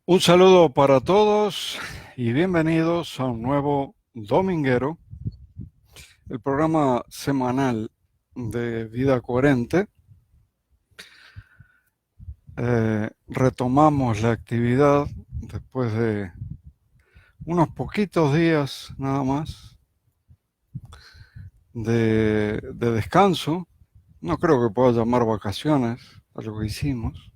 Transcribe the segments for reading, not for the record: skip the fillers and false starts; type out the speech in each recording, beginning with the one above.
Un saludo para todos y bienvenidos a un nuevo Dominguero, el programa semanal de Vida Coherente. Retomamos la actividad después de unos poquitos días nada más de descanso. No creo que pueda llamar vacaciones a lo que hicimos.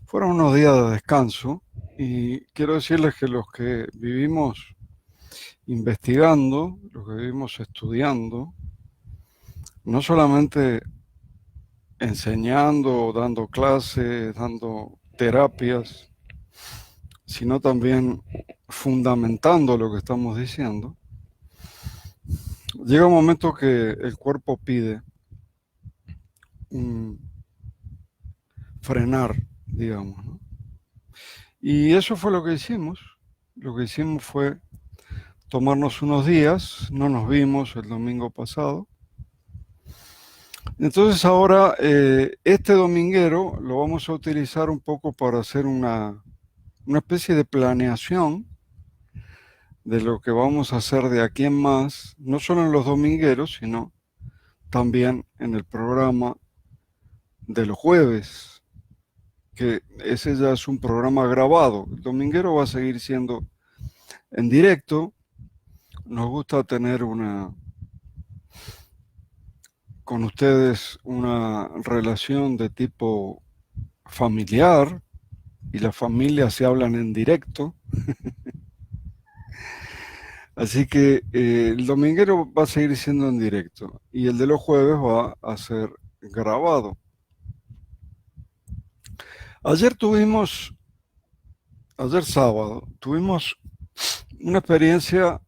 Fueron unos días de descanso y quiero decirles que los que vivimos investigando, los que vivimos estudiando, no solamente enseñando, dando clases, dando terapias, sino también fundamentando lo que estamos diciendo, llega un momento que el cuerpo pide un frenar, digamos, ¿no? Y eso fue lo que hicimos. Lo que hicimos fue tomarnos unos días, no nos vimos el domingo pasado. Entonces ahora este dominguero lo vamos a utilizar un poco para hacer una especie de planeación de lo que vamos a hacer de aquí en más, no solo en los domingueros, sino también en el programa de los jueves, que ese ya es un programa grabado. El dominguero va a seguir siendo en directo. Nos gusta tener con ustedes una relación de tipo familiar, y las familias se hablan en directo. Así que el dominguero va a seguir siendo en directo y el de los jueves va a ser grabado. Ayer sábado, tuvimos una experiencia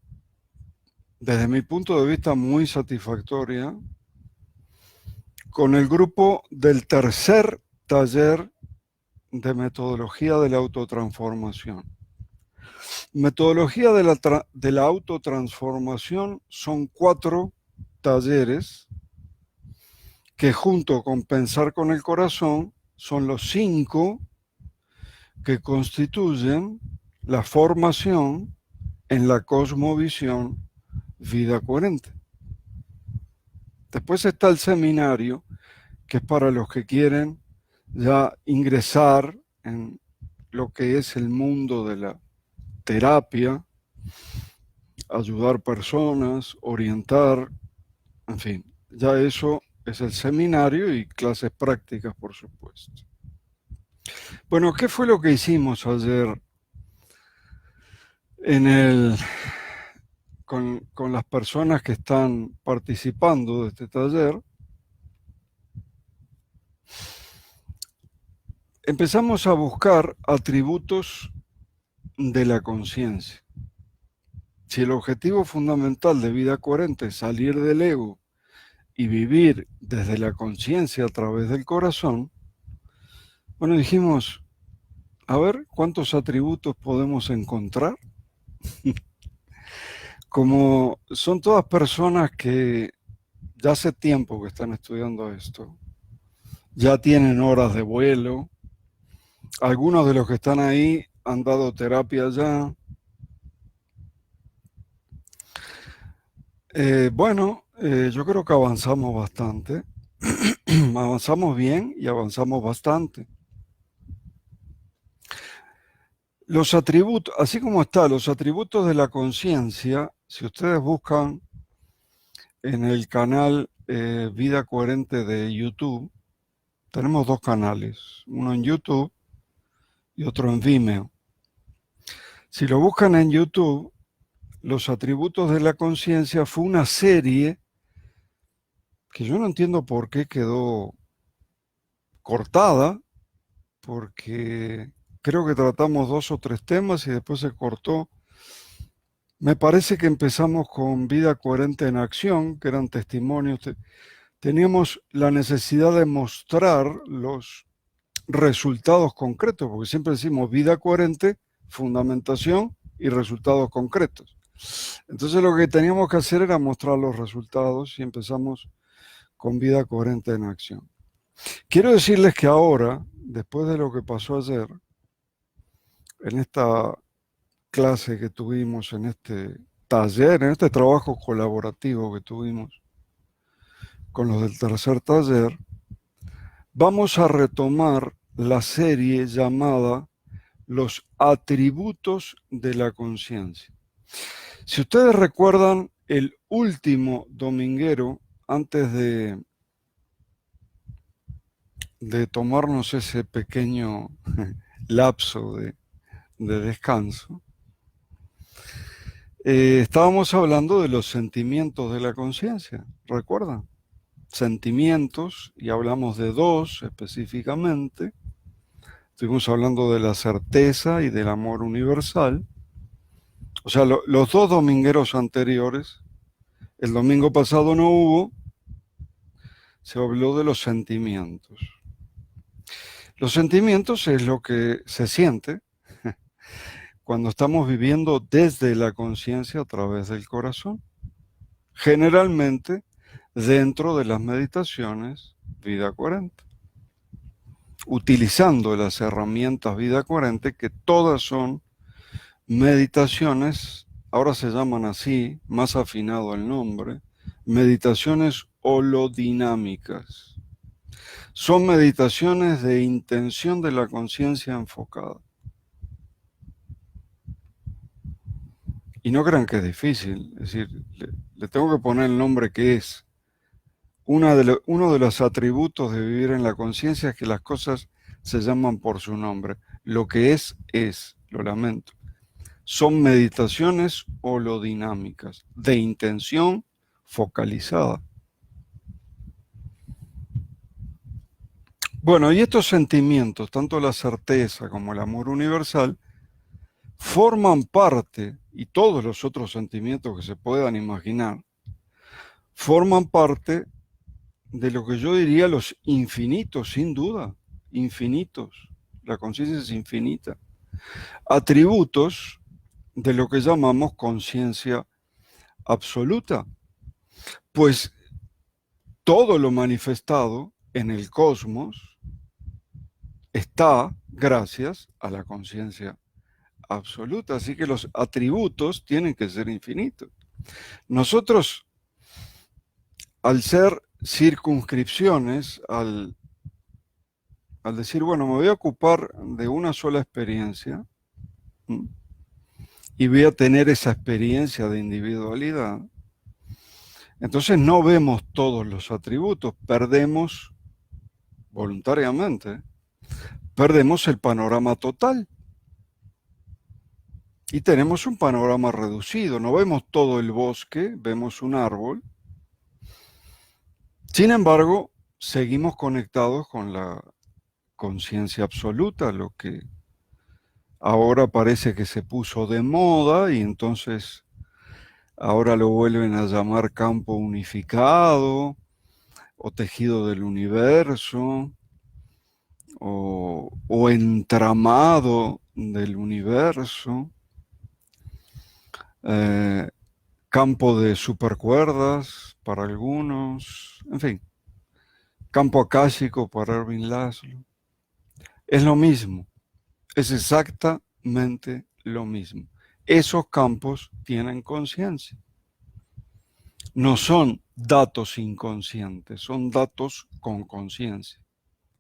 desde mi punto de vista muy satisfactoria con el grupo del tercer taller de metodología de la autotransformación. Metodología de la autotransformación son 4 talleres que junto con pensar con el corazón son los 5 que constituyen la formación en la cosmovisión vida coherente. Después está el seminario, que es para los que quieren ya ingresar en lo que es el mundo de la terapia, ayudar personas, orientar, en fin, ya eso es el seminario y clases prácticas, por supuesto. Bueno, ¿qué fue lo que hicimos ayer con las personas que están participando de este taller? Empezamos a buscar atributos de la conciencia. Si el objetivo fundamental de vida coherente es salir del ego y vivir desde la conciencia a través del corazón, bueno, dijimos, a ver, ¿cuántos atributos podemos encontrar? Como son todas personas que ya hace tiempo que están estudiando esto, ya tienen horas de vuelo, algunos de los que están ahí han dado terapia ya. Yo creo que avanzamos bastante, avanzamos bien y avanzamos bastante. Los atributos, así como están los atributos de la conciencia, si ustedes buscan en el canal Vida Coherente de YouTube, tenemos 2 canales, uno en YouTube y otro en Vimeo. Si lo buscan en YouTube, los atributos de la conciencia fue una serie que yo no entiendo por qué quedó cortada, porque creo que tratamos 2 o 3 temas y después se cortó. Me parece que empezamos con Vida Coherente en Acción, que eran testimonios. Teníamos la necesidad de mostrar los resultados concretos, porque siempre decimos vida coherente, fundamentación y resultados concretos. Entonces lo que teníamos que hacer era mostrar los resultados y empezamos con Vida Coherente en Acción. Quiero decirles que ahora, después de lo que pasó ayer, en esta clase que tuvimos, en este taller, en este trabajo colaborativo que tuvimos con los del tercer taller, vamos a retomar la serie llamada Los atributos de la conciencia. Si ustedes recuerdan, el último dominguero, antes de tomarnos ese pequeño lapso de descanso, estábamos hablando de los sentimientos de la conciencia, ¿recuerdan? Sentimientos, y hablamos de dos específicamente. Estuvimos hablando de la certeza y del amor universal. O sea, los dos domingueros anteriores, el domingo pasado no hubo, se habló de los sentimientos. Los sentimientos es lo que se siente cuando estamos viviendo desde la conciencia a través del corazón. Generalmente dentro de las meditaciones Vida Coherente, utilizando las herramientas Vida Coherente, que todas son meditaciones, ahora se llaman así, más afinado el nombre, meditaciones holodinámicas. Son meditaciones de intención de la conciencia enfocada. Y no crean que es difícil, es decir, le tengo que poner el nombre que es. Uno de los atributos de vivir en la conciencia es que las cosas se llaman por su nombre. Lo que es, lo lamento. Son meditaciones holodinámicas, de intención focalizada. Bueno, y estos sentimientos, tanto la certeza como el amor universal, forman parte, y todos los otros sentimientos que se puedan imaginar, forman parte de lo que yo diría los infinitos, sin duda, infinitos. La conciencia es infinita. Atributos de lo que llamamos conciencia absoluta. Pues todo lo manifestado en el cosmos está gracias a la conciencia absoluta. Así que los atributos tienen que ser infinitos. Nosotros, al ser circunscripciones, al decir, bueno, me voy a ocupar de una sola experiencia y voy a tener esa experiencia de individualidad, entonces no vemos todos los atributos, perdemos voluntariamente, perdemos el panorama total y tenemos un panorama reducido, no vemos todo el bosque, vemos un árbol. Sin embargo, seguimos conectados con la conciencia absoluta, lo que ahora parece que se puso de moda y entonces ahora lo vuelven a llamar campo unificado o tejido del universo o entramado del universo, campo de supercuerdas para algunos, en fin, campo akáshico para Erwin Laszlo. Es lo mismo, es exactamente lo mismo. Esos campos tienen conciencia. No son datos inconscientes, son datos con conciencia,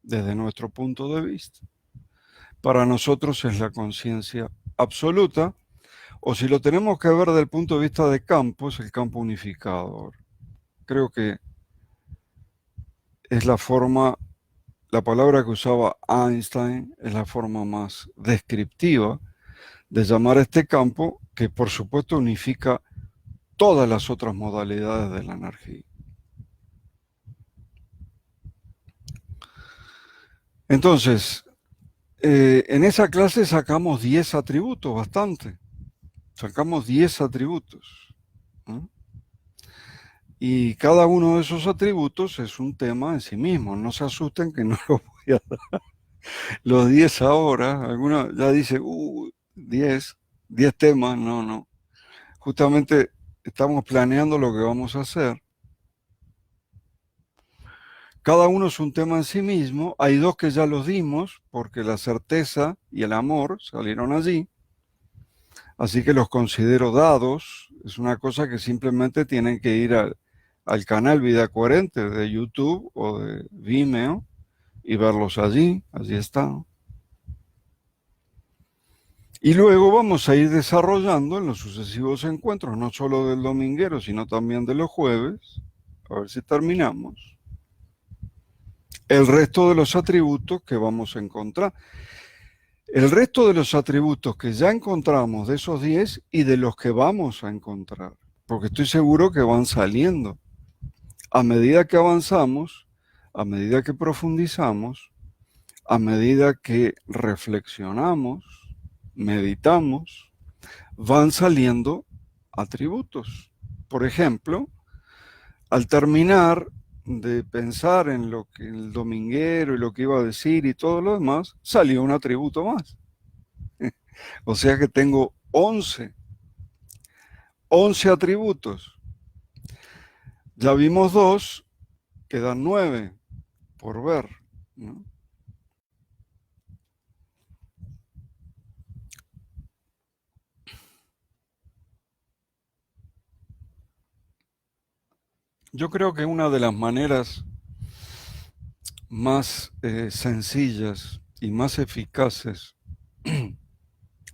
desde nuestro punto de vista. Para nosotros es la conciencia absoluta, o si lo tenemos que ver desde el punto de vista de campos, el campo unificador. Creo que es la palabra que usaba Einstein es la forma más descriptiva de llamar a este campo, que por supuesto unifica todas las otras modalidades de la energía. Entonces, en esa clase sacamos 10 atributos, bastante. Sacamos 10 atributos. Y cada uno de esos atributos es un tema en sí mismo. No se asusten que no los voy a dar los 10 ahora. Algunos ya dicen, 10 temas. No, no. Justamente estamos planeando lo que vamos a hacer. Cada uno es un tema en sí mismo. Hay dos que ya los dimos porque la certeza y el amor salieron allí. Así que los considero dados. Es una cosa que simplemente tienen que ir al canal Vida Coherente de YouTube o de Vimeo y verlos allí. Allí están. Y luego vamos a ir desarrollando en los sucesivos encuentros, no solo del dominguero, sino también de los jueves, a ver si terminamos, el resto de los atributos que vamos a encontrar. El resto de los atributos que ya encontramos de esos 10 y de los que vamos a encontrar, porque estoy seguro que van saliendo. A medida que avanzamos, a medida que profundizamos, a medida que reflexionamos, meditamos, van saliendo atributos. Por ejemplo, al terminar de pensar en lo que el dominguero y lo que iba a decir y todo lo demás, salió un atributo más. O sea que tengo 11 atributos. Ya vimos 2, quedan 9 por ver, ¿no? Yo creo que una de las maneras más sencillas y más eficaces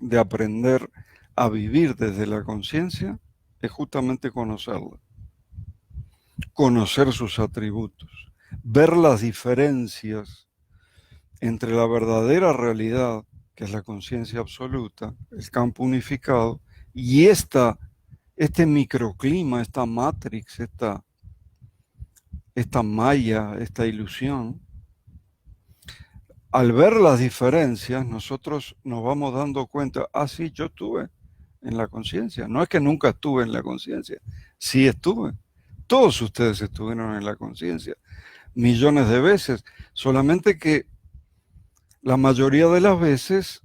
de aprender a vivir desde la conciencia es justamente conocerla, conocer sus atributos, ver las diferencias entre la verdadera realidad, que es la conciencia absoluta, el campo unificado, y este microclima, esta matrix, esta malla, esta ilusión. Al ver las diferencias, nosotros nos vamos dando cuenta, sí, yo estuve en la conciencia. No es que nunca estuve en la conciencia, sí estuve. Todos ustedes estuvieron en la conciencia, millones de veces, solamente que la mayoría de las veces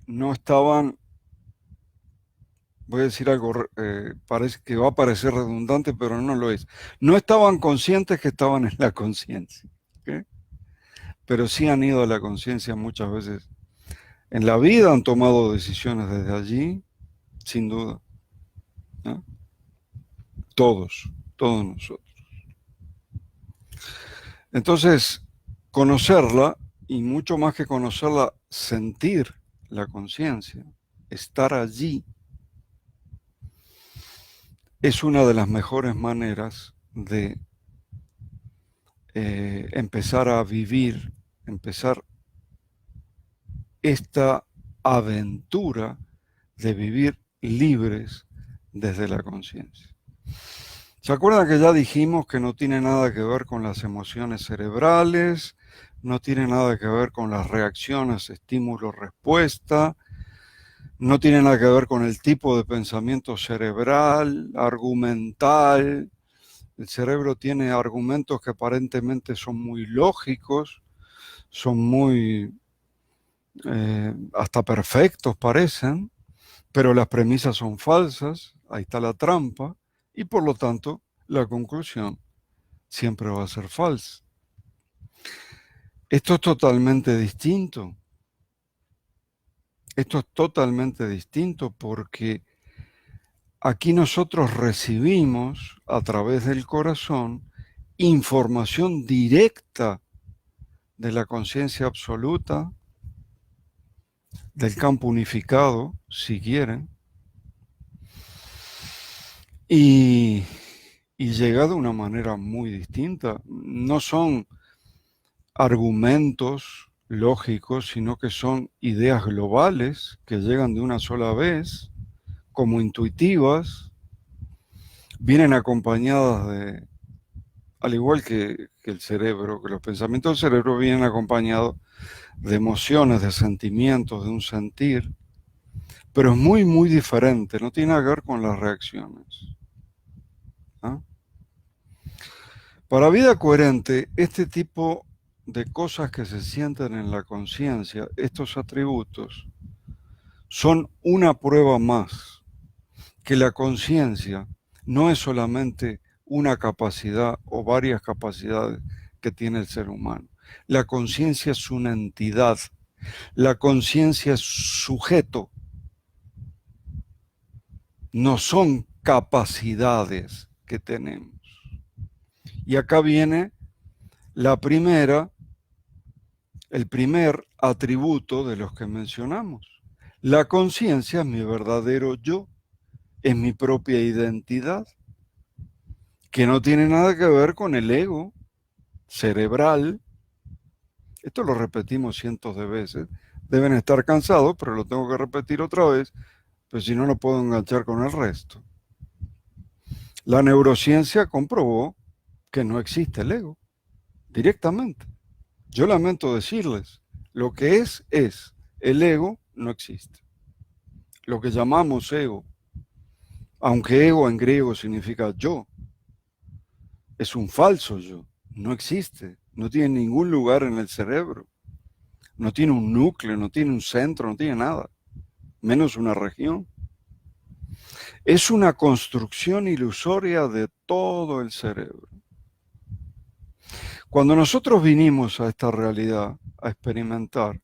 no estaban, voy a decir algo, parece que va a parecer redundante, pero no lo es. No estaban conscientes que estaban en la conciencia, ¿okay? Pero sí han ido a la conciencia muchas veces. En la vida han tomado decisiones desde allí, sin duda, ¿no? Todos nosotros. Entonces, conocerla, y mucho más que conocerla, sentir la conciencia, estar allí, es una de las mejores maneras de empezar a vivir, empezar esta aventura de vivir libres desde la conciencia. ¿Se acuerdan que ya dijimos que no tiene nada que ver con las emociones cerebrales, no tiene nada que ver con las reacciones, estímulo-respuesta, no tiene nada que ver con el tipo de pensamiento cerebral, argumental? El cerebro tiene argumentos que aparentemente son muy lógicos, son muy hasta perfectos parecen, pero las premisas son falsas, ahí está la trampa, y por lo tanto la conclusión siempre va a ser falsa. Esto es totalmente distinto. Esto es totalmente distinto porque aquí nosotros recibimos a través del corazón información directa de la conciencia absoluta, del campo unificado, si quieren, y llega de una manera muy distinta. No son argumentos lógicos, sino que son ideas globales que llegan de una sola vez, como intuitivas, vienen acompañadas de, al igual que el cerebro, que los pensamientos del cerebro vienen acompañados de emociones, de sentimientos, de un sentir, pero es muy, muy diferente, no tiene nada que ver con las reacciones. ¿Ah? Para vida coherente, este tipo de cosas que se sienten en la conciencia, estos atributos, son una prueba más que la conciencia no es solamente una capacidad o varias capacidades que tiene el ser humano. La conciencia es una entidad. La conciencia es sujeto. No son capacidades que tenemos. Y acá viene el primer atributo de los que mencionamos. La conciencia es mi verdadero yo, es mi propia identidad, que no tiene nada que ver con el ego cerebral. Esto lo repetimos cientos de veces. Deben estar cansados, pero lo tengo que repetir otra vez, pues si no, no puedo enganchar con el resto. La neurociencia comprobó que no existe el ego, directamente. Yo lamento decirles, lo que es. El ego no existe. Lo que llamamos ego, aunque ego en griego significa yo, es un falso yo. No existe. No tiene ningún lugar en el cerebro. No tiene un núcleo, no tiene un centro, no tiene nada. Menos una región. Es una construcción ilusoria de todo el cerebro. Cuando nosotros vinimos a esta realidad a experimentar,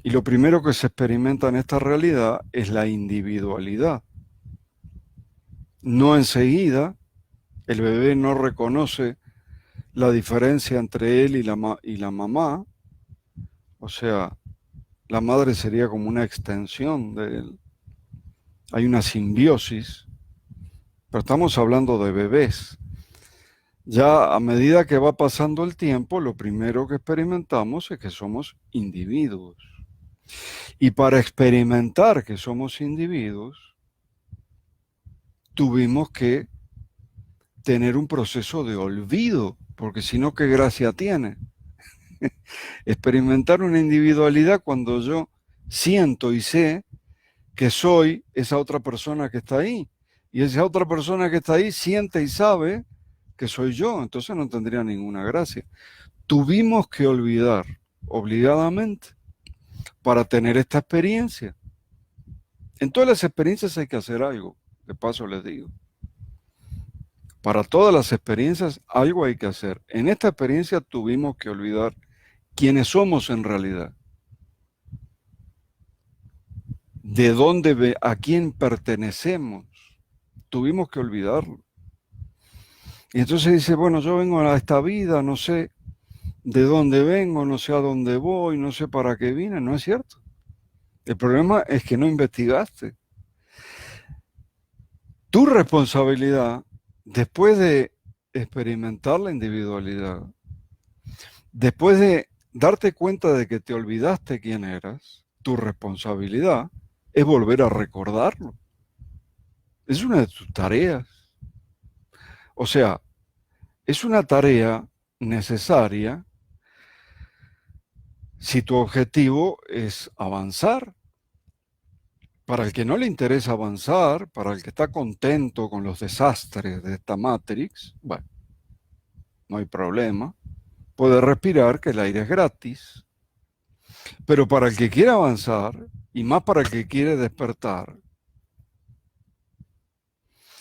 y lo primero que se experimenta en esta realidad es la individualidad. No enseguida, el bebé no reconoce la diferencia entre él y la mamá, o sea, la madre sería como una extensión de él. Hay una simbiosis, pero estamos hablando de bebés. Ya a medida que va pasando el tiempo, lo primero que experimentamos es que somos individuos. Y para experimentar que somos individuos, tuvimos que tener un proceso de olvido, porque si no, ¿qué gracia tiene? Experimentar una individualidad cuando yo siento y sé que soy esa otra persona que está ahí. Y esa otra persona que está ahí siente y sabe que soy yo, entonces no tendría ninguna gracia. Tuvimos que olvidar obligadamente para tener esta experiencia. En todas las experiencias hay que hacer algo, de paso les digo. Para todas las experiencias algo hay que hacer. En esta experiencia tuvimos que olvidar quiénes somos en realidad. De dónde, a quién pertenecemos. Tuvimos que olvidarlo. Y entonces dice, bueno, yo vengo a esta vida, no sé de dónde vengo, no sé a dónde voy, no sé para qué vine. No es cierto. El problema es que no investigaste. Tu responsabilidad, después de experimentar la individualidad, después de darte cuenta de que te olvidaste quién eras, tu responsabilidad es volver a recordarlo. Es una de tus tareas. O sea, es una tarea necesaria si tu objetivo es avanzar. Para el que no le interesa avanzar, para el que está contento con los desastres de esta Matrix, bueno, no hay problema. Puede respirar, que el aire es gratis. Pero para el que quiere avanzar, y más para el que quiere despertar,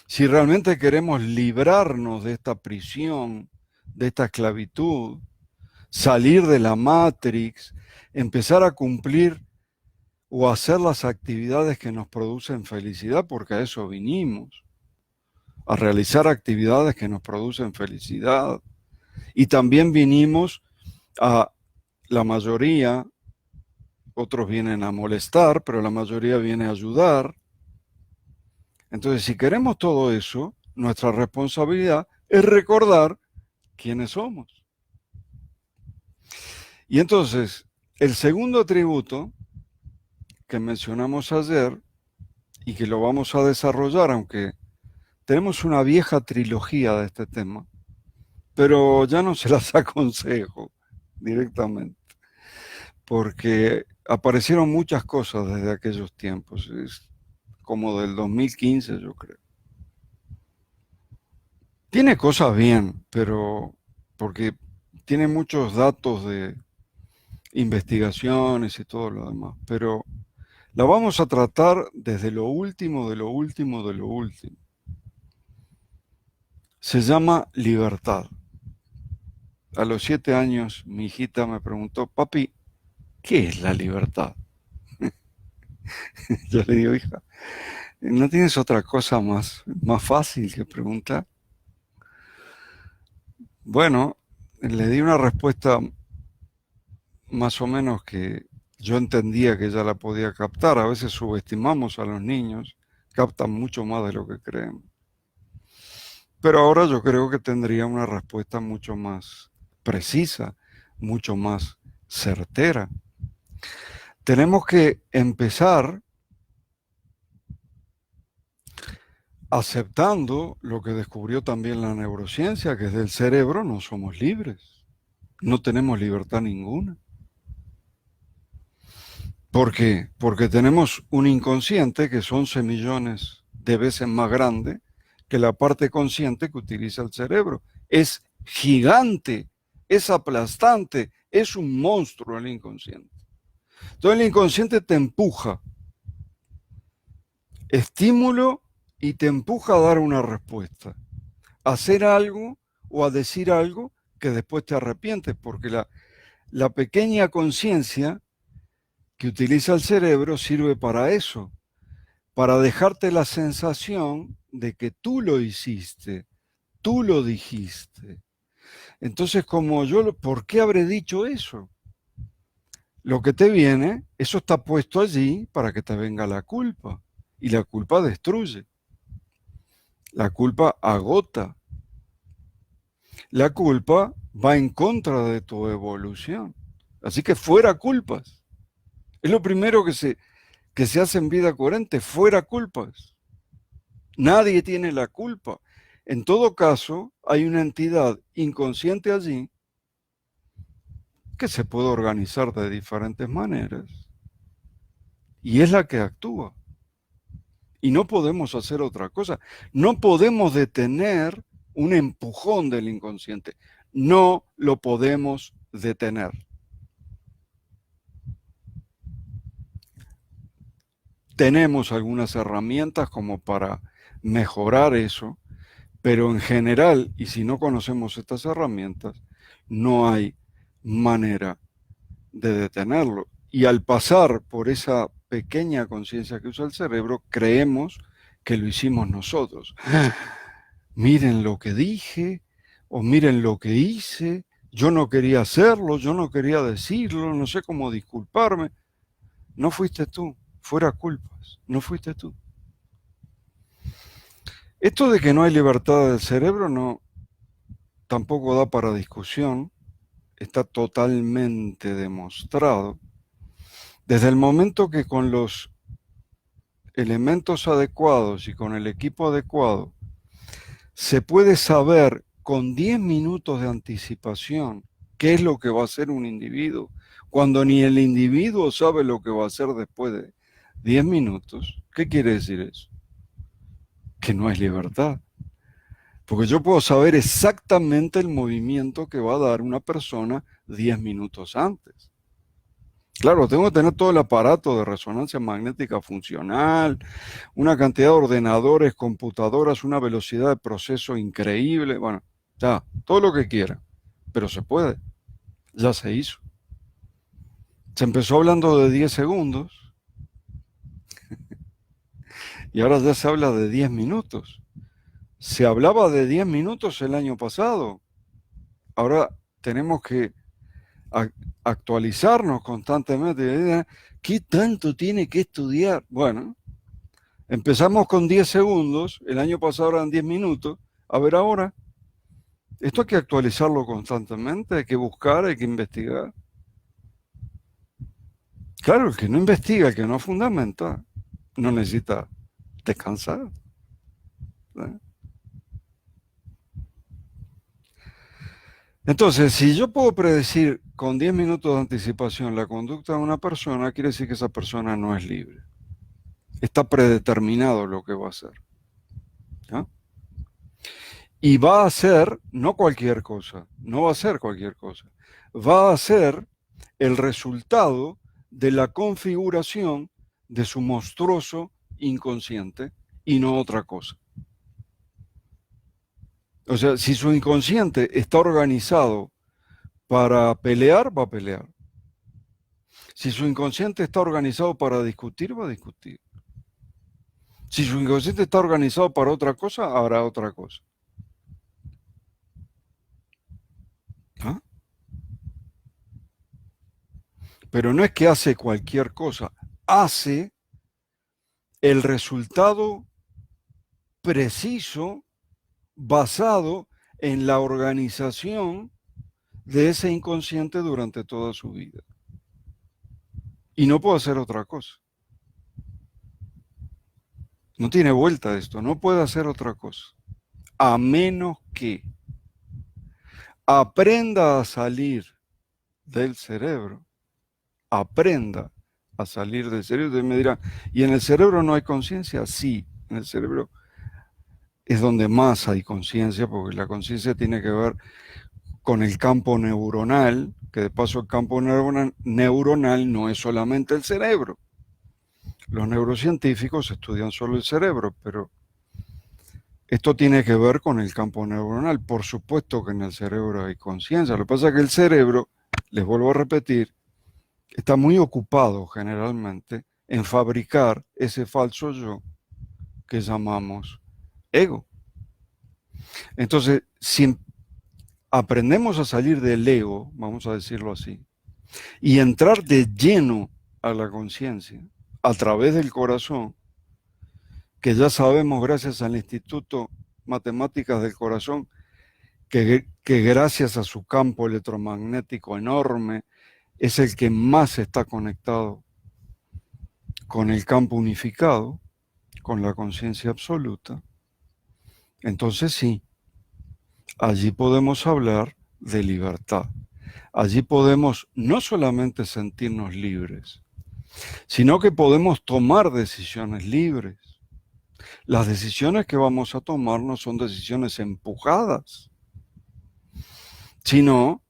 si realmente queremos librarnos de esta prisión, de esta esclavitud, salir de la Matrix, empezar a cumplir o hacer las actividades que nos producen felicidad, porque a eso vinimos, a realizar actividades que nos producen felicidad. Y también vinimos a, la mayoría, otros vienen a molestar, pero la mayoría viene a ayudar. Entonces, si queremos todo eso, nuestra responsabilidad es recordar quiénes somos. Y entonces, el segundo atributo que mencionamos ayer y que lo vamos a desarrollar, aunque tenemos una vieja trilogía de este tema, pero ya no se las aconsejo directamente, porque aparecieron muchas cosas desde aquellos tiempos, es como del 2015 yo creo. Tiene cosas bien, pero porque tiene muchos datos de investigaciones y todo lo demás, pero la vamos a tratar desde lo último, de lo último, de lo último. Se llama libertad. A los 7 años, mi hijita me preguntó, papi, ¿qué es la libertad? Yo le digo, hija, ¿no tienes otra cosa más fácil que preguntar? Bueno, le di una respuesta más o menos que yo entendía que ella la podía captar. A veces subestimamos a los niños, captan mucho más de lo que creemos. Pero ahora yo creo que tendría una respuesta mucho más precisa, mucho más certera. Tenemos que empezar aceptando lo que descubrió también la neurociencia, que es del cerebro no somos libres, no tenemos libertad ninguna. ¿Por qué? Porque tenemos un inconsciente que es 11 millones de veces más grande que la parte consciente que utiliza el cerebro. Es gigante, es aplastante, es un monstruo el inconsciente. Entonces el inconsciente te empuja, estímulo, y te empuja a dar una respuesta, a hacer algo o a decir algo que después te arrepientes, porque la pequeña conciencia que utiliza el cerebro sirve para eso, para dejarte la sensación de que tú lo hiciste, tú lo dijiste. Entonces, ¿por qué habré dicho eso? Lo que te viene, eso está puesto allí para que te venga la culpa. Y la culpa destruye. La culpa agota. La culpa va en contra de tu evolución. Así que fuera culpas. Es lo primero que se hace en vida coherente, fuera culpas. Nadie tiene la culpa. En todo caso, hay una entidad inconsciente allí que se puede organizar de diferentes maneras y es la que actúa. Y no podemos hacer otra cosa. No podemos detener un empujón del inconsciente. No lo podemos detener. Tenemos algunas herramientas como para mejorar eso, pero en general, y si no conocemos estas herramientas, no hay manera de detenerlo. Y al pasar por esa pequeña conciencia que usa el cerebro, creemos que lo hicimos nosotros. Miren lo que dije, o miren lo que hice, yo no quería hacerlo, yo no quería decirlo, no sé cómo disculparme. No fuiste tú, fuera culpas, no fuiste tú. Esto de que no hay libertad del cerebro no tampoco da para discusión, está totalmente demostrado. Desde el momento que con los elementos adecuados y con el equipo adecuado se puede saber con 10 minutos de anticipación qué es lo que va a hacer un individuo, cuando ni el individuo sabe lo que va a hacer después de 10 minutos. ¿Qué quiere decir eso? Que no hay libertad. Porque yo puedo saber exactamente el movimiento que va a dar una persona 10 minutos antes. Claro, tengo que tener todo el aparato de resonancia magnética funcional, una cantidad de ordenadores, computadoras, una velocidad de proceso increíble. Bueno, ya, todo lo que quiera. Pero se puede. Ya se hizo. Se empezó hablando de 10 segundos y ahora ya se habla de 10 minutos. Se hablaba de 10 minutos el año pasado. Ahora tenemos que actualizarnos constantemente. ¿Qué tanto tiene que estudiar? Bueno, empezamos con 10 segundos, el año pasado eran 10 minutos. A ver ahora, esto hay que actualizarlo constantemente, hay que buscar, hay que investigar. Claro, el que no investiga, el que no fundamenta, no necesita descansar. ¿Eh? Entonces, si yo puedo predecir con 10 minutos de anticipación la conducta de una persona, quiere decir que esa persona no es libre. Está predeterminado lo que va a hacer. ¿Ya? Y va a hacer no cualquier cosa, no va a ser cualquier cosa. Va a ser el resultado de la configuración de su monstruoso inconsciente y no otra cosa. O sea, si su inconsciente está organizado para pelear, va a pelear. Si su inconsciente está organizado para discutir, va a discutir. Si su inconsciente está organizado para otra cosa, hará otra cosa. ¿Ah? Pero no es que hace cualquier cosa, hace el resultado preciso basado en la organización de ese inconsciente durante toda su vida. Y no puede hacer otra cosa. No tiene vuelta esto, no puede hacer otra cosa. A menos que aprenda a salir del cerebro, aprenda a salir del cerebro. Ustedes me dirán, ¿y en el cerebro no hay conciencia? Sí, en el cerebro es donde más hay conciencia, porque la conciencia tiene que ver con el campo neuronal, que de paso el campo neuronal no es solamente el cerebro. Los neurocientíficos estudian solo el cerebro, pero esto tiene que ver con el campo neuronal. Por supuesto que en el cerebro hay conciencia. Lo que pasa es que el cerebro, les vuelvo a repetir, está muy ocupado generalmente en fabricar ese falso yo que llamamos ego. Entonces, si aprendemos a salir del ego, vamos a decirlo así, y entrar de lleno a la conciencia a través del corazón, que ya sabemos gracias al Instituto Matemáticas del Corazón, que gracias a su campo electromagnético enorme, es el que más está conectado con el campo unificado, con la conciencia absoluta. Entonces sí, allí podemos hablar de libertad. Allí podemos no solamente sentirnos libres, sino que podemos tomar decisiones libres. Las decisiones que vamos a tomar no son decisiones empujadas, sino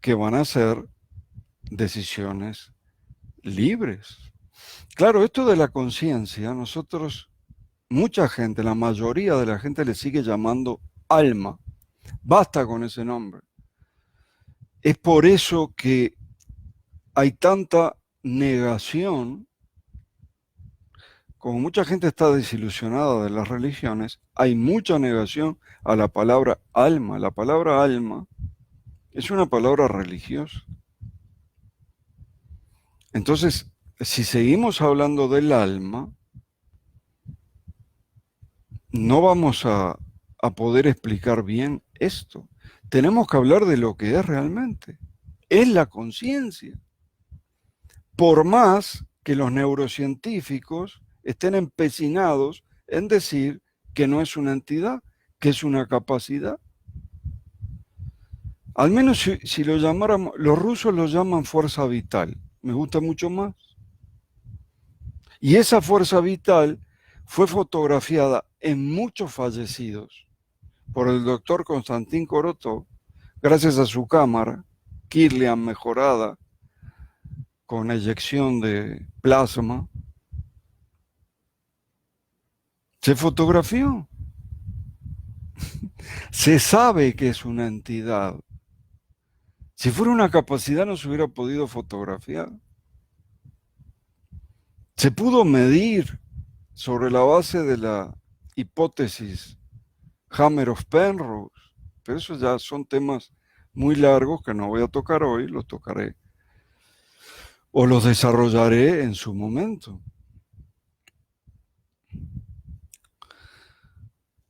que van a ser decisiones libres. Claro, esto de la conciencia, nosotros, mucha gente, la mayoría de la gente le sigue llamando alma. Basta con ese nombre. Es por eso que hay tanta negación. Como mucha gente está desilusionada de las religiones, hay mucha negación a la palabra alma. La palabra alma es una palabra religiosa. Entonces, si seguimos hablando del alma, no vamos a poder explicar bien esto. Tenemos que hablar de lo que es realmente. Es la conciencia. Por más que los neurocientíficos estén empecinados en decir que no es una entidad, que es una capacidad. Al menos si lo llamáramos, los rusos lo llaman fuerza vital. Me gusta mucho más. Y esa fuerza vital fue fotografiada en muchos fallecidos por el doctor Konstantin Korotov, gracias a su cámara, Kirlian mejorada, con eyección de plasma. Se fotografió. Se sabe que es una entidad. Si fuera una capacidad no se hubiera podido fotografiar. Se pudo medir sobre la base de la hipótesis Hammer-Penrose, pero eso ya son temas muy largos que no voy a tocar hoy, los tocaré o los desarrollaré en su momento.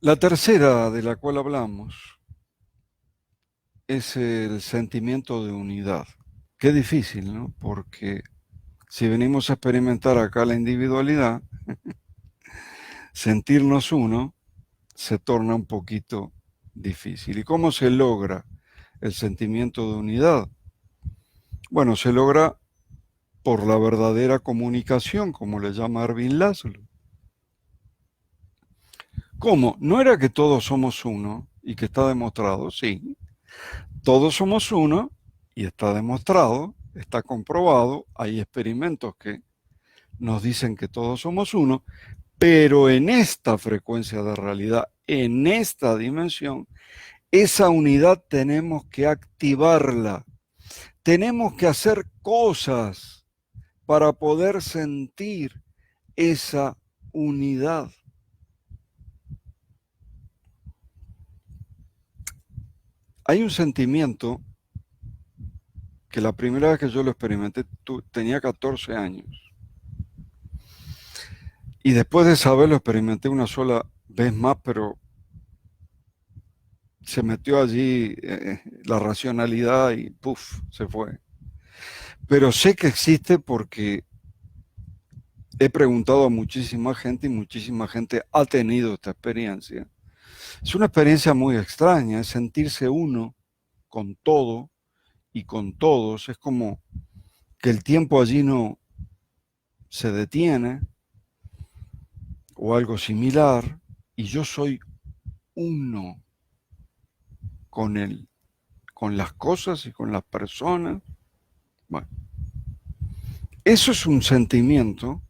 La tercera de la cual hablamos es el sentimiento de unidad. Qué difícil, ¿no? Porque si venimos a experimentar acá la individualidad, sentirnos uno se torna un poquito difícil. ¿Y cómo se logra el sentimiento de unidad? Bueno, se logra por la verdadera comunicación, como le llama Ervin Laszlo. ¿Cómo? ¿No era que todos somos uno y que está demostrado? Sí, todos somos uno y está demostrado, está comprobado, hay experimentos que nos dicen que todos somos uno, pero en esta frecuencia de realidad, en esta dimensión, esa unidad tenemos que activarla. tenemos que hacer cosas para poder sentir esa unidad. Hay un sentimiento que la primera vez que yo lo experimenté tenía 14 años. Y después de esa vez lo experimenté una sola vez más, pero se metió allí la racionalidad y ¡puf! Se fue. Pero sé que existe porque he preguntado a muchísima gente y muchísima gente ha tenido esta experiencia. Es una experiencia muy extraña, es sentirse uno con todo y con todos. Es como que el tiempo allí no se detiene o algo similar y yo soy uno con él, con las cosas y con las personas. Bueno, eso es un sentimiento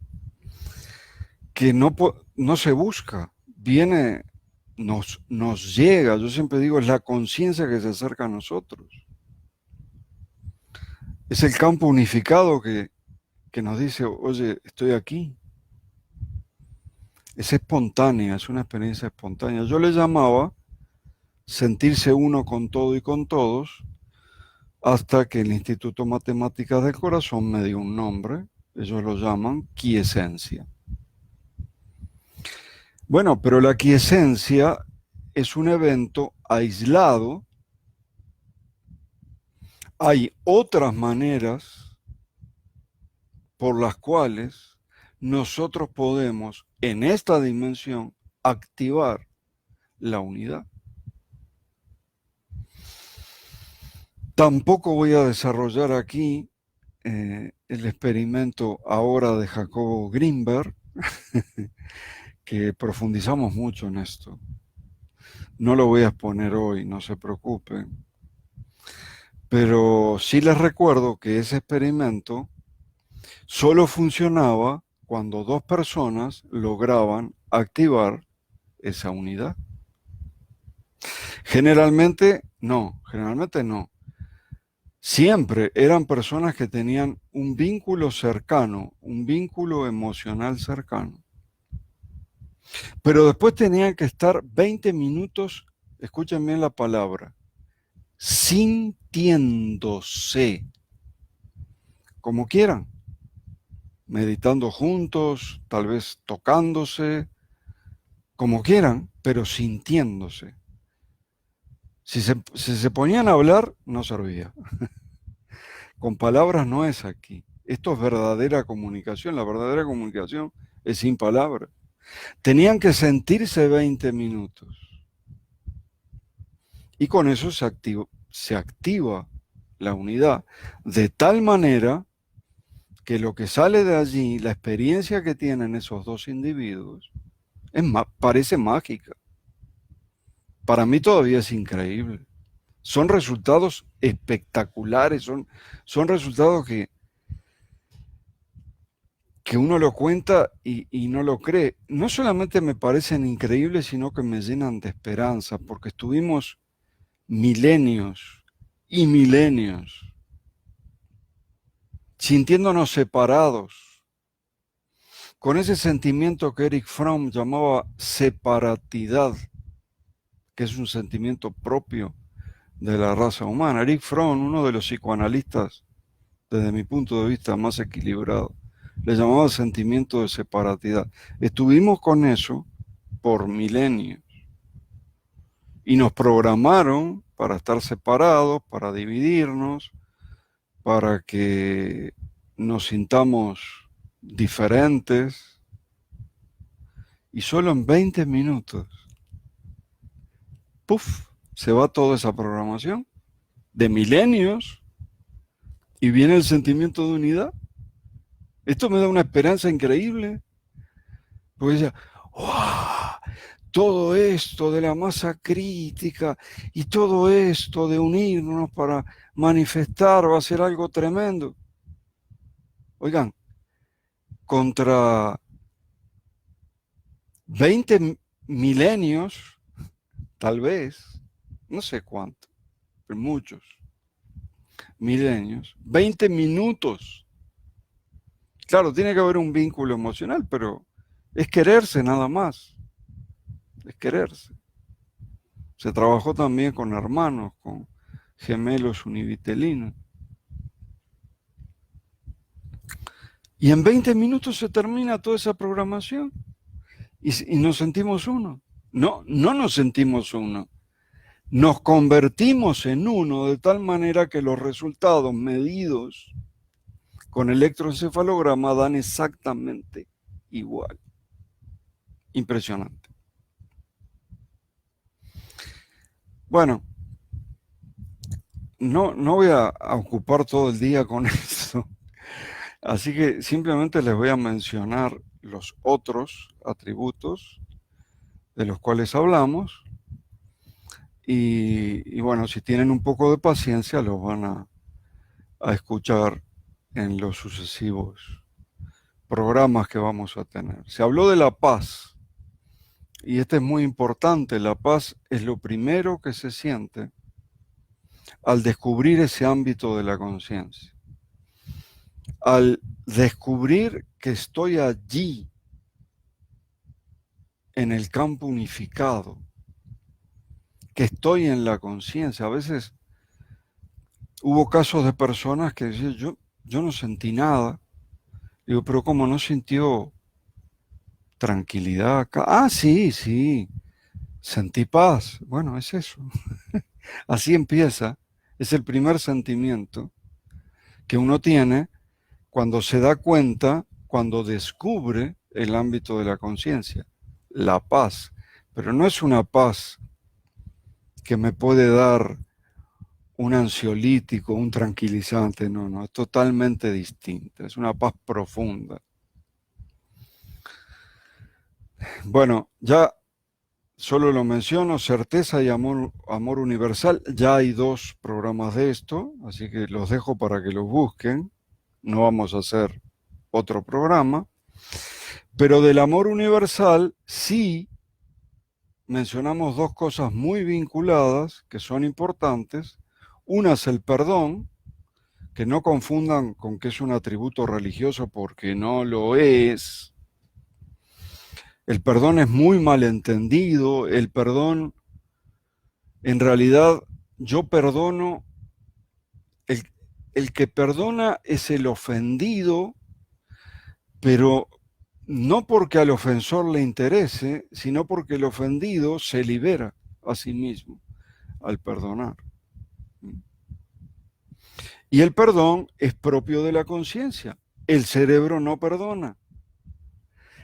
que no se busca, viene, nos llega. Yo siempre digo, es la conciencia que se acerca a nosotros. Es el campo unificado que nos dice, oye, estoy aquí. Es espontánea, es una experiencia espontánea. Yo le llamaba sentirse uno con todo y con todos, hasta que el Instituto Matemáticas del Corazón me dio un nombre. Ellos lo llaman quiesencia. Bueno, pero la quiesencia es un evento aislado. Hay otras maneras por las cuales nosotros podemos, en esta dimensión, activar la unidad. Tampoco voy a desarrollar aquí el experimento ahora de Jacobo Greenberg, que profundizamos mucho en esto. No lo voy a exponer hoy, no se preocupen. Pero sí les recuerdo que ese experimento solo funcionaba cuando dos personas lograban activar esa unidad. Generalmente no. Siempre eran personas que tenían un vínculo cercano, un vínculo emocional cercano. Pero después tenían que estar 20 minutos, escuchen bien la palabra, sintiéndose, como quieran, meditando juntos, tal vez tocándose, como quieran, pero sintiéndose. Si se ponían a hablar, no servía. Con palabras no es aquí. Esto es verdadera comunicación. La verdadera comunicación es sin palabras. Tenían que sentirse 20 minutos. Y con eso se activa la unidad de tal manera que lo que sale de allí, la experiencia que tienen esos dos individuos, parece mágica. Para mí todavía es increíble. Son resultados espectaculares, son resultados que uno lo cuenta y no lo cree. No solamente me parecen increíbles, sino que me llenan de esperanza, porque estuvimos milenios y milenios sintiéndonos separados, con ese sentimiento que Erich Fromm llamaba separatidad, que es un sentimiento propio de la raza humana. Erich Fromm, uno de los psicoanalistas, desde mi punto de vista, más equilibrado, le llamaba sentimiento de separatidad. Estuvimos con eso por milenios y nos programaron para estar separados, para dividirnos, para que nos sintamos diferentes, y solo en 20 minutos, ¡puf!, se va toda esa programación de milenios y viene el sentimiento de unidad. Esto me da una esperanza increíble, porque decía, ¡wow! Todo esto de la masa crítica y todo esto de unirnos para manifestar va a ser algo tremendo. Oigan, contra 20 milenios, tal vez, no sé cuánto, pero muchos, milenios, 20 minutos. Claro, tiene que haber un vínculo emocional, pero es quererse nada más, es quererse. Se trabajó también con hermanos, con gemelos univitelinos. Y en 20 minutos se termina toda esa programación y nos sentimos uno. No, no nos sentimos uno. Nos convertimos en uno de tal manera que los resultados medidos con electroencefalograma dan exactamente igual. Impresionante. Bueno, no voy a ocupar todo el día con eso. Así que simplemente les voy a mencionar los otros atributos de los cuales hablamos. Y bueno, si tienen un poco de paciencia, los van a escuchar en los sucesivos programas que vamos a tener. Se habló de la paz, y este es muy importante. La paz es lo primero que se siente al descubrir ese ámbito de la conciencia. Al descubrir que estoy allí, en el campo unificado, que estoy en la conciencia. A veces hubo casos de personas que decían, yo no sentí nada. Digo, pero ¿cómo no sintió tranquilidad acá? Ah, sí, sentí paz. Bueno, es eso. Así empieza. Es el primer sentimiento que uno tiene cuando se da cuenta, cuando descubre el ámbito de la conciencia, la paz. Pero no es una paz que me puede dar un ansiolítico, un tranquilizante, no, es totalmente distinta, es una paz profunda. Bueno, ya solo lo menciono, certeza y amor universal, ya hay 2 programas de esto, así que los dejo para que los busquen, no vamos a hacer otro programa, pero del amor universal sí mencionamos 2 cosas muy vinculadas que son importantes. Una es el perdón, que no confundan con que es un atributo religioso, porque no lo es. El perdón es muy mal entendido. El perdón, en realidad, yo perdono. El que perdona es el ofendido, pero no porque al ofensor le interese, sino porque el ofendido se libera a sí mismo al perdonar. Y el perdón es propio de la conciencia. El cerebro no perdona.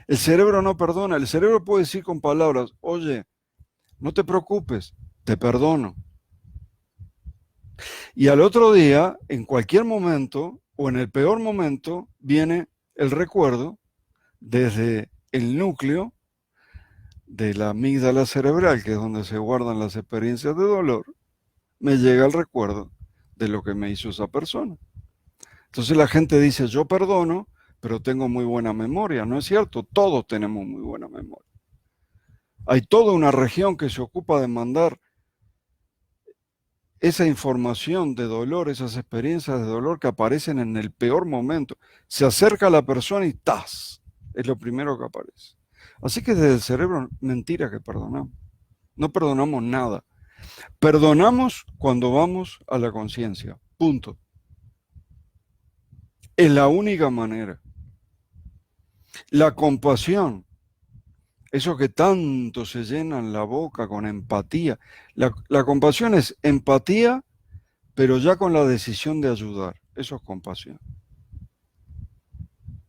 El cerebro no perdona. El cerebro puede decir con palabras, oye, no te preocupes, te perdono. Y al otro día, en cualquier momento, o en el peor momento, viene el recuerdo desde el núcleo de la amígdala cerebral, que es donde se guardan las experiencias de dolor, me llega el recuerdo de lo que me hizo esa persona. Entonces la gente dice, yo perdono, pero tengo muy buena memoria. No es cierto, todos tenemos muy buena memoria. Hay toda una región que se ocupa de mandar esa información de dolor, esas experiencias de dolor que aparecen en el peor momento. Se acerca a la persona y ¡tas! Es lo primero que aparece. Así que desde el cerebro, mentira que perdonamos. No perdonamos nada. Perdonamos cuando vamos a la conciencia. Punto. Es la única manera. La compasión, eso que tanto se llenan la boca con empatía. La compasión es empatía, pero ya con la decisión de ayudar. Eso es compasión.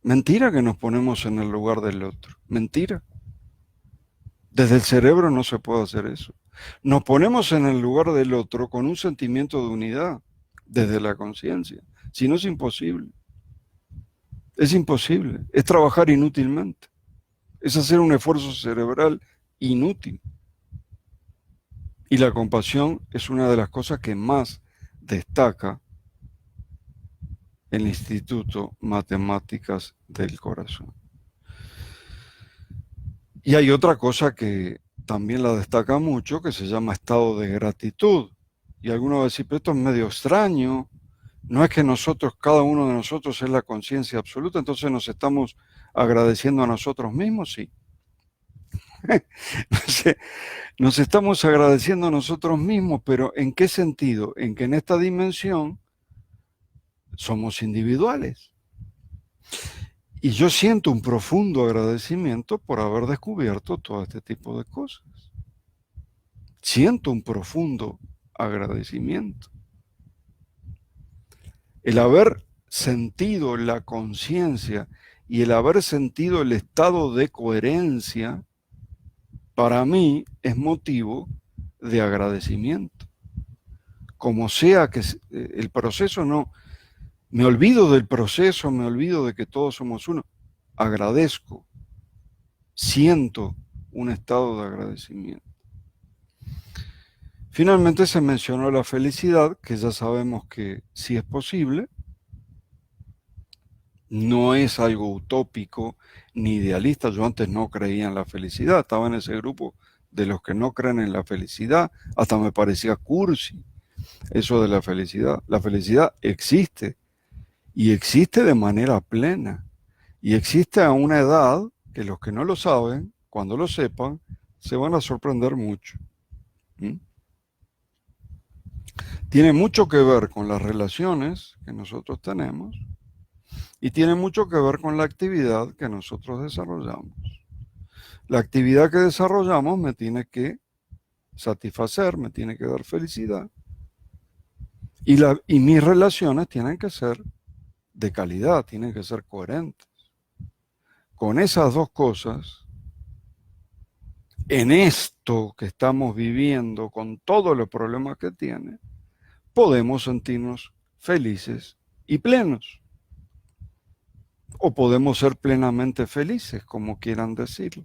Mentira que nos ponemos en el lugar del otro. Mentira. Desde el cerebro no se puede hacer eso. Nos ponemos en el lugar del otro con un sentimiento de unidad, desde la conciencia. Si no, es imposible. Es imposible. Es trabajar inútilmente. Es hacer un esfuerzo cerebral inútil. Y la compasión es una de las cosas que más destaca el Instituto Matemáticas del Corazón. Y hay otra cosa que también la destaca mucho, que se llama estado de gratitud. Y algunos van a decir, pero esto es medio extraño, No es que nosotros, cada uno de nosotros es la conciencia absoluta, entonces nos estamos agradeciendo a nosotros mismos, sí. Nos estamos agradeciendo a nosotros mismos, pero ¿en qué sentido? En que en esta dimensión somos individuales. Y yo siento un profundo agradecimiento por haber descubierto todo este tipo de cosas. Siento un profundo agradecimiento. El haber sentido la conciencia y el haber sentido el estado de coherencia, para mí es motivo de agradecimiento. Como sea que el proceso no, me olvido del proceso, me olvido de que todos somos uno. Agradezco, siento un estado de agradecimiento. Finalmente se mencionó la felicidad, que ya sabemos que sí es posible, no es algo utópico ni idealista. Yo antes no creía en la felicidad, estaba en ese grupo de los que no creen en la felicidad, hasta me parecía cursi eso de la felicidad. La felicidad existe y existe de manera plena y existe a una edad que los que no lo saben, cuando lo sepan, se van a sorprender mucho. ¿Mm? Tiene mucho que ver con las relaciones que nosotros tenemos y tiene mucho que ver con la actividad que nosotros desarrollamos. La actividad que desarrollamos me tiene que satisfacer, me tiene que dar felicidad y mis relaciones tienen que ser de calidad, tienen que ser coherentes. Con esas dos cosas, en esto que estamos viviendo, con todos los problemas que tiene, podemos sentirnos felices y plenos. O podemos ser plenamente felices, como quieran decirlo.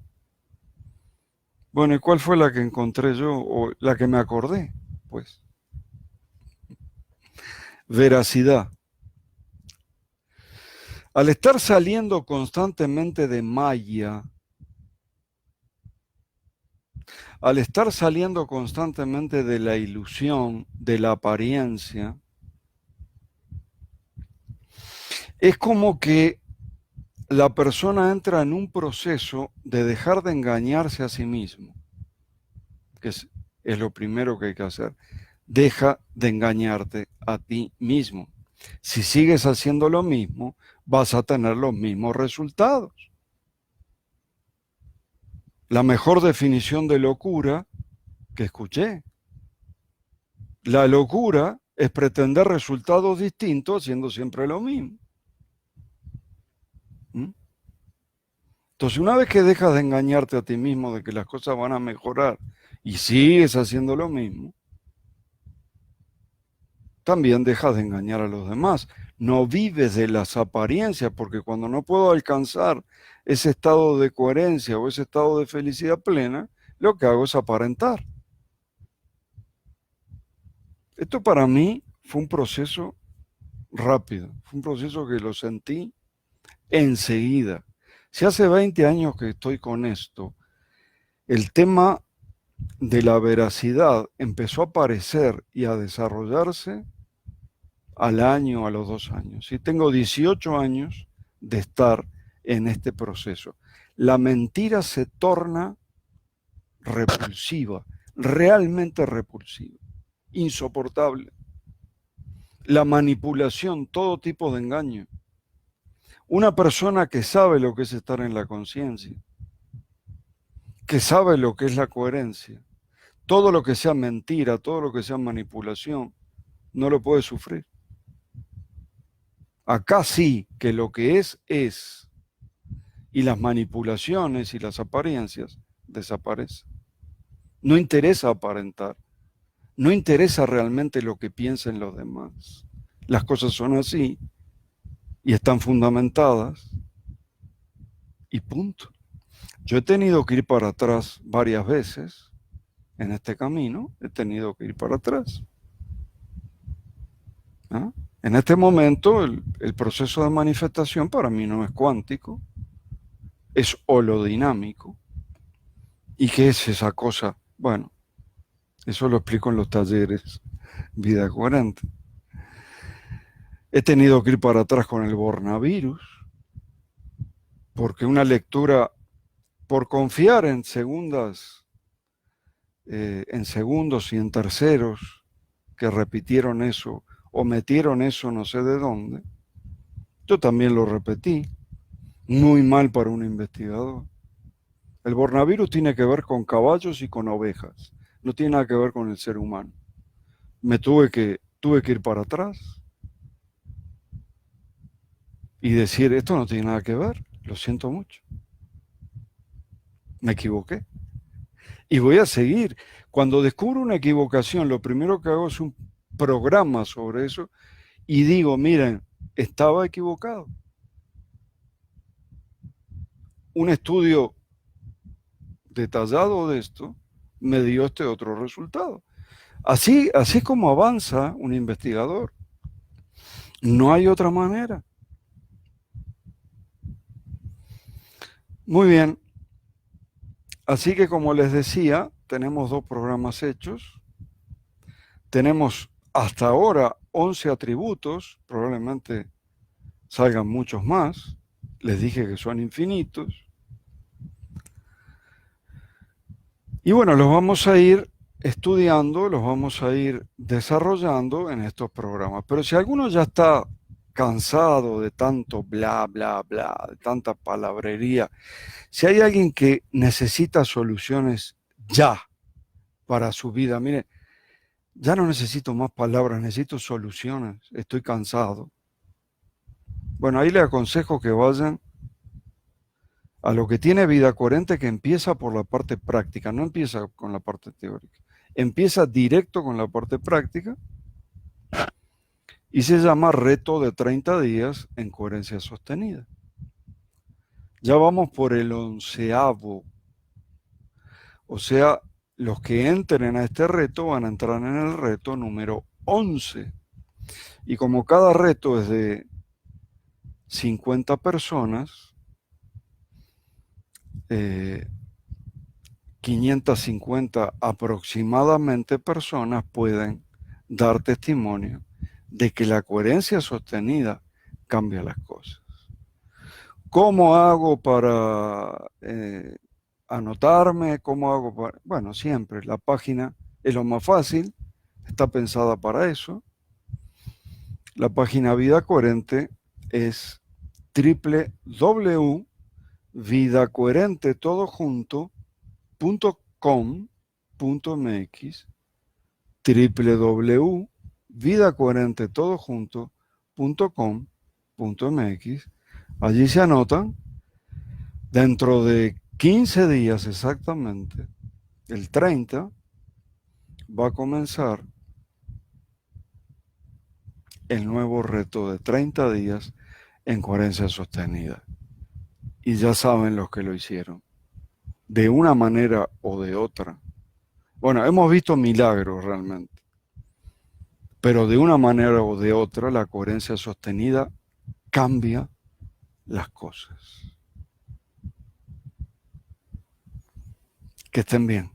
Bueno, ¿y cuál fue la que encontré yo o la que me acordé? Pues, veracidad. Al estar saliendo constantemente de Maya, al estar saliendo constantemente de la ilusión, de la apariencia, es como que la persona entra en un proceso de dejar de engañarse a sí mismo, que es lo primero que hay que hacer. Deja de engañarte a ti mismo. Si sigues haciendo lo mismo, vas a tener los mismos resultados. La mejor definición de locura que escuché. La locura es pretender resultados distintos haciendo siempre lo mismo. ¿Mm? Entonces, una vez que dejas de engañarte a ti mismo de que las cosas van a mejorar y sigues haciendo lo mismo, también dejas de engañar a los demás. No vives de las apariencias, porque cuando no puedo alcanzar ese estado de coherencia o ese estado de felicidad plena, lo que hago es aparentar. Esto para mí fue un proceso rápido, fue un proceso que lo sentí enseguida. Si hace 20 años que estoy con esto, el tema de la veracidad empezó a aparecer y a desarrollarse al año, a los 2 años. Y tengo 18 años de estar en este proceso. La mentira se torna repulsiva, realmente repulsiva, insoportable. La manipulación, todo tipo de engaño. Una persona que sabe lo que es estar en la conciencia, que sabe lo que es la coherencia, todo lo que sea mentira, todo lo que sea manipulación, no lo puede sufrir. Acá sí que lo que es, y las manipulaciones y las apariencias desaparecen. No interesa aparentar, no interesa realmente lo que piensen los demás. Las cosas son así y están fundamentadas y punto. Yo he tenido que ir para atrás varias veces en este camino, he tenido que ir para atrás. ¿Ah? En este momento el proceso de manifestación para mí no es cuántico, es holodinámico. ¿Y qué es esa cosa? Bueno, eso lo explico en los talleres Vida Coherente. He tenido que ir para atrás con el Bornavirus, porque una lectura, por confiar en segundos y en terceros que repitieron eso o metieron eso no sé de dónde, yo también lo repetí. Muy mal para un investigador. El Bornavirus tiene que ver con caballos y con ovejas, no tiene nada que ver con el ser humano. Tuve que ir para atrás y decir, esto no tiene nada que ver, lo siento mucho, me equivoqué. Y voy a seguir. Cuando descubro una equivocación, lo primero que hago es un programa sobre eso y digo, miren, estaba equivocado. Un estudio detallado de esto me dio este otro resultado. Así es como avanza un investigador. No hay otra manera. Muy bien. Así que como les decía, tenemos 2 programas hechos. Tenemos hasta ahora 11 atributos, probablemente salgan muchos más. Les dije que son infinitos. Y bueno, los vamos a ir estudiando, los vamos a ir desarrollando en estos programas. Pero si alguno ya está cansado de tanto bla, bla, bla, de tanta palabrería, si hay alguien que necesita soluciones ya para su vida, mire, ya no necesito más palabras, necesito soluciones, estoy cansado. Bueno, ahí le aconsejo que vayan a lo que tiene Vida Coherente, que empieza por la parte práctica, no empieza con la parte teórica. Empieza directo con la parte práctica y se llama Reto de 30 días en coherencia sostenida. Ya vamos por el 11avo. O sea, los que entren a este reto van a entrar en el reto número 11. Y como cada reto es de 50 personas, 550 aproximadamente personas pueden dar testimonio de que la coherencia sostenida cambia las cosas. ¿Cómo hago para anotarme? ¿Cómo hago para...? Bueno, siempre la página es lo más fácil, está pensada para eso. La página Vida Coherente es www.vidacoherentetodoJunto.com.mx, www.vidacoherentetodoJunto.com.mx. Allí se anotan. Dentro de 15 días exactamente, el 30, va a comenzar el nuevo reto de 30 días en coherencia sostenida. Y ya saben los que lo hicieron, de una manera o de otra. Bueno, hemos visto milagros realmente, pero de una manera o de otra la coherencia sostenida cambia las cosas. Que estén bien.